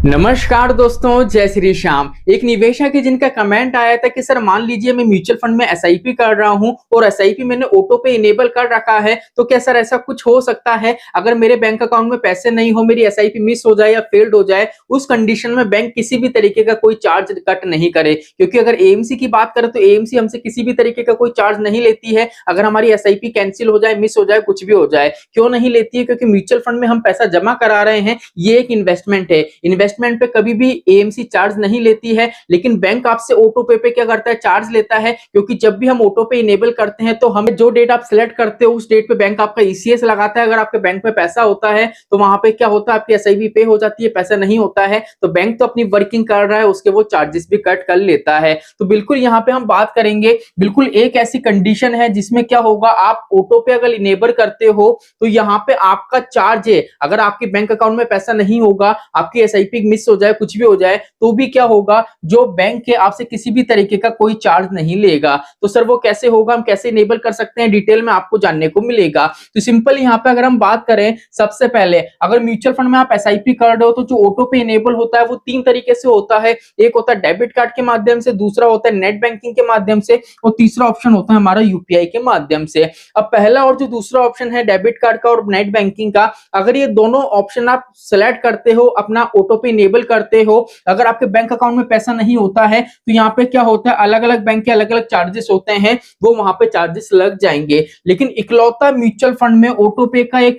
नमस्कार दोस्तों, जय श्री श्याम। एक निवेशक है जिनका कमेंट आया था कि सर मान लीजिए मैं म्यूचुअल फंड में एसआईपी कर रहा हूं और एसआईपी मैंने ऑटो पे इनेबल कर रखा है, तो क्या सर ऐसा कुछ हो सकता है अगर मेरे बैंक अकाउंट में पैसे नहीं हो, मेरी एसआईपी मिस हो जाए या फेल्ड हो जाए, उस कंडीशन में बैंक किसी भी तरीके का कोई चार्ज कट नहीं करे? क्योंकि अगर एएमसी की बात करें तो एएमसी हमसे किसी भी तरीके का कोई चार्ज नहीं लेती है अगर हमारी एसआईपी कैंसिल हो जाए, मिस हो जाए, कुछ भी हो जाए। क्यों नहीं लेती है? क्योंकि म्यूचुअल फंड में हम पैसा जमा करा रहे हैं, ये एक इन्वेस्टमेंट है। इन्वेस्टमेंट पे कभी भी एएमसी चार्ज नहीं लेती है, लेकिन बैंक आपसे ऑटो पे क्या करता है, चार्ज लेता है। क्योंकि जब भी हम ऑटो पे इनेबल करते हैं तो हमें जो डेट आप सिलेक्ट करते हो उस डेट पे बैंक आपका ईसीएस लगाता है। अगर आपके बैंक में पैसा होता है तो वहां पे क्या होता है, आपकी एसआईपी पे हो जाती है। पैसा नहीं होता है तो बैंक तो अपनी वर्किंग कर रहा है, उसके वो चार्जेस भी कट कर लेता है। तो बिल्कुल यहाँ पे हम बात करेंगे, बिल्कुल एक ऐसी कंडीशन है जिसमें क्या होगा, आप ऑटो पे अगर इनेबल करते हो तो यहाँ पे आपका चार्ज है। अगर आपके बैंक अकाउंट में पैसा नहीं होगा, आपकी एसआईपी मिस हो जाए, कुछ भी हो जाए, तो भी क्या होगा, जो बैंक के आपसे किसी भी तरीके का कोई चार्ज नहीं लेगा। तो सर वो कैसे होगा, हम कैसे इनेबल कर सकते हैं, डिटेल में आपको जानने को मिलेगा। तो सिंपल यहाँ पे अगर हम बात करें, सबसे पहले अगर म्यूचुअल फंड में आप एसआईपी कर रहे हो तो जो ऑटो पे इनेबल होता है वो तीन तरीके से होता है। एक होता है डेबिट कार्ड के माध्यम से, दूसरा होता है नेट बैंकिंग के माध्यम से, और तीसरा ऑप्शन होता है हमारा यूपीआई के माध्यम से। अब पहला और जो दूसरा ऑप्शन है डेबिट कार्ड का और नेट बैंकिंग का, अगर ये दोनों ऑप्शन आप सेलेक्ट करते हो, अपना ऑटो पे इनेबल करते हो, अगर आपके बैंक अकाउंट में पैसा नहीं होता है तो यहाँ पे क्या होता है, अलग अलग बैंक के अलग अलग चार्जेस होते हैं, वो वहां पे चार्जेस लग जाएंगे। लेकिन इकलौता म्यूचुअल फंड में ऑटो पे का एक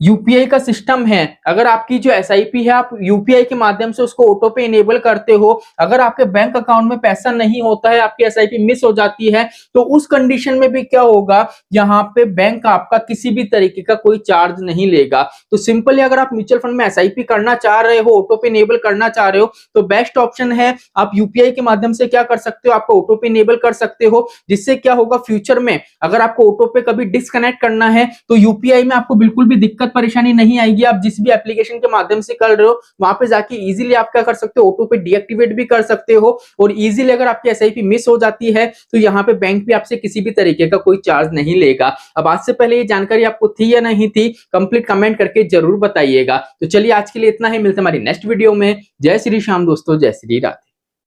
यूपीआई का सिस्टम है। अगर आपकी जो एसआईपी है आप यूपीआई के माध्यम से उसको ऑटो पे इनेबल करते हो, अगर आपके बैंक अकाउंट में पैसा नहीं होता है, आपकी एसआईपी मिस हो जाती है, तो उस कंडीशन में भी क्या होगा, यहाँ पे बैंक आपका किसी भी तरीके का कोई चार्ज नहीं लेगा। तो सिंपली अगर आप म्यूचुअल फंड में एसआईपी करना चाह रहे हो, ऑटो पे इनेबल करना चाह रहे हो, तो बेस्ट ऑप्शन है आप यूपीआई के माध्यम से क्या कर सकते हो, आपको ऑटो पे इनेबल कर सकते हो। जिससे क्या होगा, फ्यूचर में अगर आपको ऑटो पे कभी डिस्कनेक्ट करना है तो यूपीआई में आपको बिल्कुल भी दिक्कत परेशानी नहीं आएगी। आप जिस भी एप्लीकेशन के माध्यम से कर रहे हो वहां पे जाके इजीली आप क्या कर सकते हो, ऑटो पे डीएक्टिवेट भी कर सकते हो। और इजीली अगर आपकी एसआईपी मिस हो जाती है तो यहाँ पे बैंक भी आपसे किसी भी तरीके का कोई चार्ज नहीं लेगा। अब आज से पहले ये जानकारी आपको थी या नहीं थी, कंप्लीट कमेंट करके जरूर बताइएगा। तो चलिए आज के लिए इतना ही, मिलते हैं हमारी नेक्स्ट वीडियो में। जय श्री श्याम दोस्तों, जय श्री राधे।